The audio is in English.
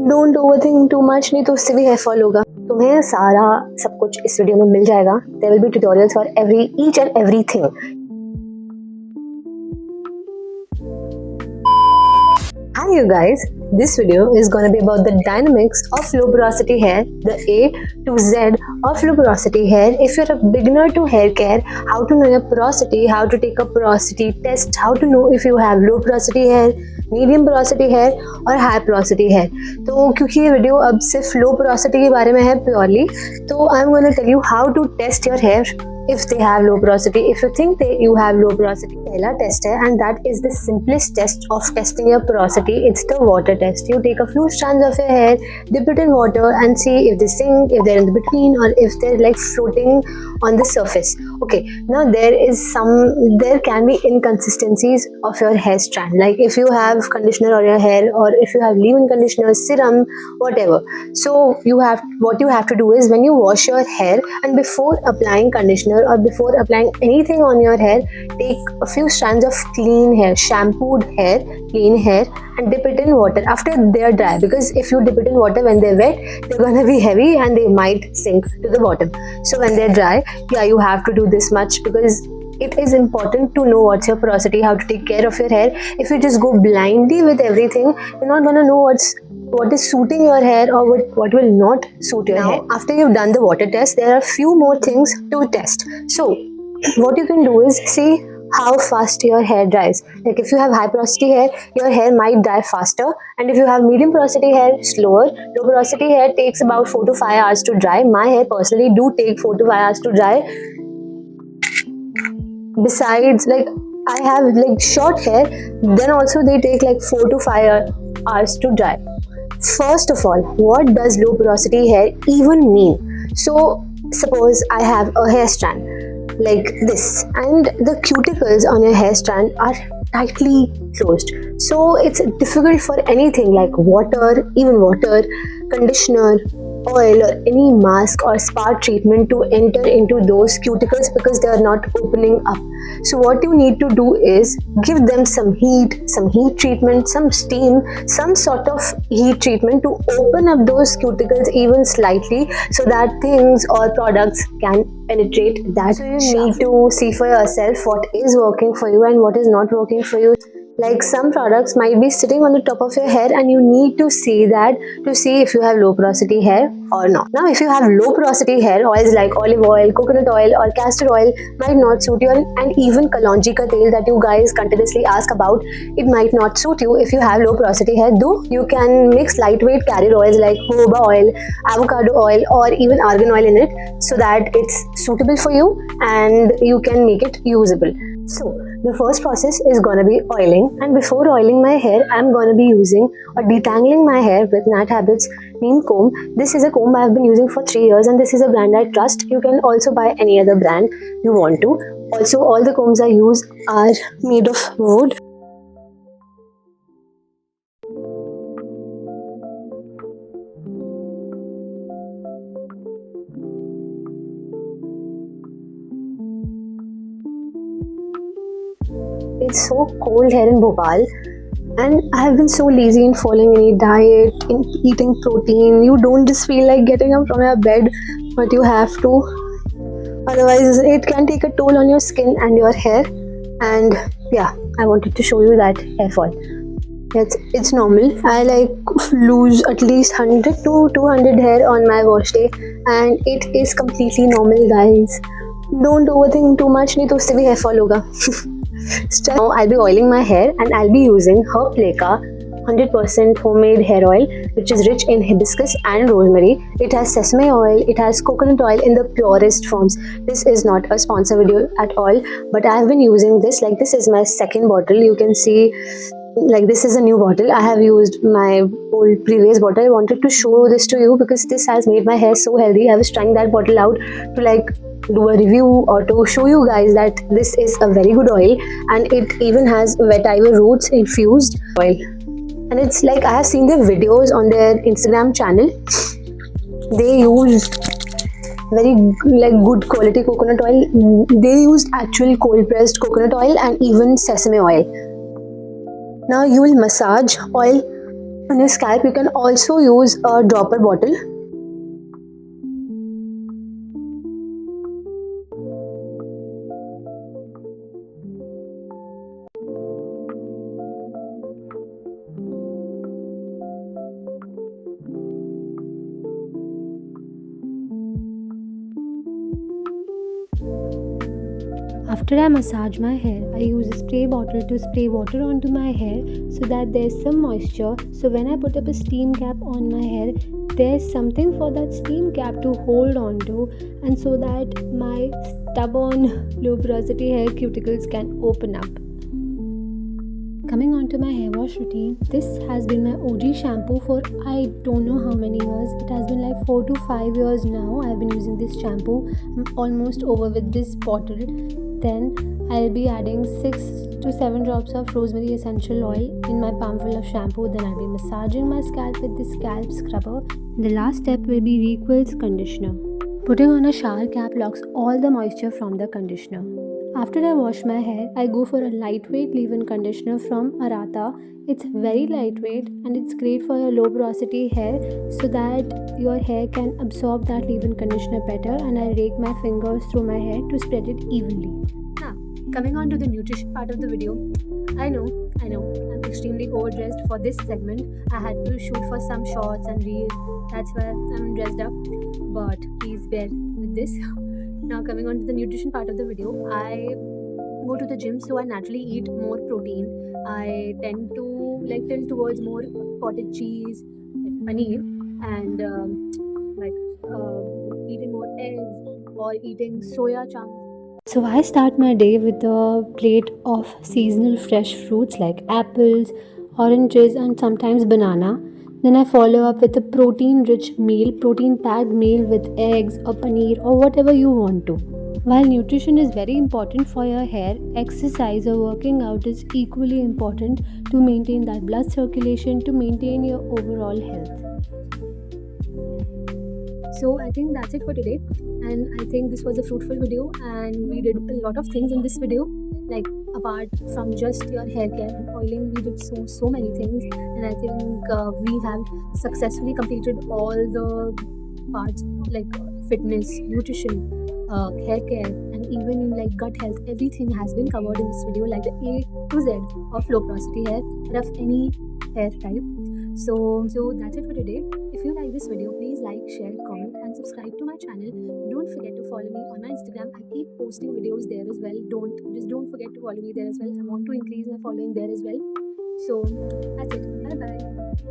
Don't overthink too much, नहीं तो उससे भी हेयर फॉल होगा। तुम्हें सारा सब कुछ इस वीडियो में मिल जाएगा। There will be tutorials for each and everything. Hi you guys, this video is going to be about the dynamics of low porosity hair, the A to Z of low porosity hair. If you're a beginner to hair care, how to know your porosity, how to take a porosity test, how to know if you have low porosity hair, medium porosity hair और high porosity hair। तो क्योंकि ये video अब सिर्फ low porosity के बारे में है प्योरली, तो I'm going to tell you how to test your hair if they have low porosity, if you think that you have low porosity। पहला टेस्ट है and that is the simplest test of testing your porosity. It's the water test. You take a few strands of your hair, dip it in water and see if they sink, if they're in the between or if they're like floating on the surface. Okay, now there can be inconsistencies of your hair strand, like if you have conditioner on your hair or if you have leave-in conditioner, serum, whatever. So what you have to do is when you wash your hair and before applying conditioner or before applying anything on your hair, take a few strands of clean hair, shampooed hair, clean hair and dip it in water after they're dry, because if you dip it in water when they're wet, they're gonna be heavy and they might sink to the bottom. So when they're dry, yeah, you have to do this much because it is important to know what's your porosity, how to take care of your hair. If you just go blindly with everything, you're not gonna know what is suiting your hair or what will not suit your hair. After you've done the water test, there are a few more things to test. So what you can do is see how fast your hair dries. Like if you have high porosity hair, your hair might dry faster, and if you have medium porosity hair, slower. Low porosity hair takes about 4 to 5 hours to dry. My hair personally do take 4 to 5 hours to dry. Besides, like I have like short hair, then also they take like 4 to 5 hours to dry. First of all, what does low porosity hair even mean? So suppose I have a hair strand like this and the cuticles on your hair strand are tightly closed, so it's difficult for anything like water, conditioner, oil or any mask or spa treatment to enter into those cuticles because they are not opening up. So what you need to do is give them some heat treatment, some steam, some sort of heat treatment to open up those cuticles even slightly so that things or products can penetrate that. So you need to see for yourself what is working for you and what is not working for you. Like some products might be sitting on the top of your hair and you need to see that to see if you have low porosity hair or not. Now if you have low porosity hair, oils like olive oil, coconut oil or castor oil might not suit you, and even kalonji ka tel that you guys continuously ask about, it might not suit you if you have low porosity hair. Though you can mix lightweight carrier oils like jojoba oil, avocado oil or even argan oil in it so that it's suitable for you and you can make it usable. So the first process is gonna be oiling, and before oiling my hair, I'm gonna be using or detangling my hair with Nat Habits Neem Comb. This is a comb I've been using for 3 years and this is a brand I trust. You can also buy any other brand you want to. Also, all the combs I use are made of wood. It's so cold here in Bhopal and I have been so lazy in following any diet, in eating protein. You don't just feel like getting up from your bed, but you have to. Otherwise, it can take a toll on your skin and your hair. And yeah, I wanted to show you that hair fall. It's normal. I like lose at least 100 to 200 hair on my wash day and it is completely normal, guys. Don't overthink too much, नहीं तो उससे भी hair fall होगा. Now I'll be oiling my hair and I'll be using Herb Leca 100% homemade hair oil, which is rich in hibiscus and rosemary. It has sesame oil, it has coconut oil in the purest forms. This is not a sponsor video at all, but I have been using this. Like this is my second bottle. You can see like this is a new bottle. I have used my old previous bottle. I wanted to show this to you because this has made my hair so healthy. I was trying that bottle out to like do a review or to show you guys that this is a very good oil, and it even has vetiver roots infused oil. And it's like I have seen their videos on their Instagram channel. They used very like good quality coconut oil. They used actual cold pressed coconut oil and even sesame oil. Now you will massage oil On your scalp, you can also use a dropper bottle. After I massage my hair, I use a spray bottle to spray water onto my hair so that there's some moisture. So when I put up a steam cap on my hair, there's something for that steam cap to hold on to, and so that my stubborn low porosity hair cuticles can open up. Coming on to my hair wash routine, this has been my OG shampoo for I don't know how many years. It has been like 4 to 5 years now. I've been using this shampoo. I'm almost over with this bottle. Then I'll be adding 6 to 7 drops of rosemary essential oil in my palmful of shampoo. Then I'll be massaging my scalp with this scalp scrubber. The last step will be Requil's conditioner. Putting on a shower cap locks all the moisture from the conditioner. After I wash my hair, I go for a lightweight leave-in conditioner from Arata. It's very lightweight and it's great for your low porosity hair so that your hair can absorb that leave-in conditioner better, and I rake my fingers through my hair to spread it evenly. Now, coming on to the nutrition part of the video. I know, I'm extremely overdressed for this segment. I had to shoot for some shots and reels. That's why I'm dressed up. But please bear with this. Now coming on to the nutrition part of the video, I go to the gym, so I naturally eat more protein. I tend to tilt towards more cottage cheese, like paneer, and eating more eggs or eating soya chunks. So I start my day with a plate of seasonal fresh fruits like apples, oranges, and sometimes banana. Then I follow up with a protein rich meal, protein packed meal with eggs or paneer or whatever you want to. While nutrition is very important for your hair, exercise or working out is equally important to maintain that blood circulation, to maintain your overall health. So I think that's it for today, and I think this was a fruitful video, and we did a lot of things in this video. Like, apart from just your hair care and oiling, we did so many things, and I think we have successfully completed all the parts, like fitness, nutrition, hair care, and even like gut health. Everything has been covered in this video, like the A to Z of low porosity hair or of any hair type. So that's it for today. If you like this video, please like, share, comment, and subscribe to my channel. Don't forget to follow me on my Instagram. I keep posting videos there as well. Don't forget to follow me there as well. I want to increase my following there as well. So that's it. Bye bye.